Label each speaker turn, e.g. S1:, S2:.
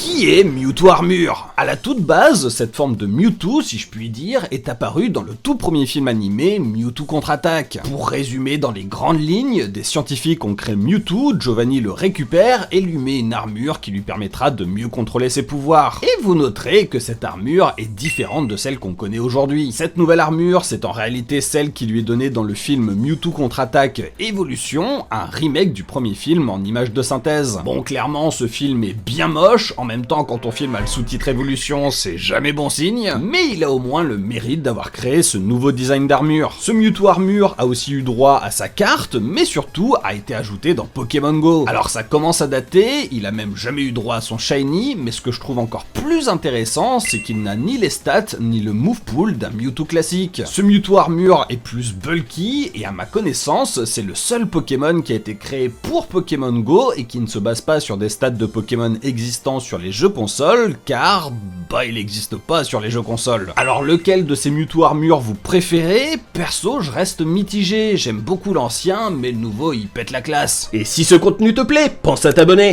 S1: Qui est Mewtwo Armure? À la toute base, cette forme de Mewtwo, si je puis dire, est apparue dans le tout premier film animé Mewtwo contre-attaque. Pour résumer dans les grandes lignes, des scientifiques ont créé Mewtwo, Giovanni le récupère et lui met une armure qui lui permettra de mieux contrôler ses pouvoirs. Et vous noterez que cette armure est différente de celle qu'on connaît aujourd'hui. Cette nouvelle armure, c'est en réalité celle qui lui est donnée dans le film Mewtwo contre-attaque Evolution, un remake du premier film en images de synthèse. Bon, clairement, ce film est bien moche, en même temps, quand ton film a le sous-titre Evolution, c'est jamais bon signe, mais il a au moins le mérite d'avoir créé ce nouveau design d'armure. Ce Mewtwo Armure a aussi eu droit à sa carte, mais surtout a été ajouté dans Pokémon Go. Alors ça commence à dater, il a même jamais eu droit à son Shiny, mais ce que je trouve encore plus intéressant, c'est qu'il n'a ni les stats, ni le move pool d'un Mewtwo classique. Ce Mewtwo Armure est plus bulky, et à ma connaissance, c'est le seul Pokémon qui a été créé pour Pokémon Go, et qui ne se base pas sur des stats de Pokémon existants sur les jeux consoles, car il n'existe pas sur les jeux consoles. Alors lequel de ces Mewtwo Armure vous préférez? Perso, je reste mitigé, j'aime beaucoup l'ancien, mais le nouveau il pète la classe.
S2: Et si ce contenu te plaît, pense à t'abonner.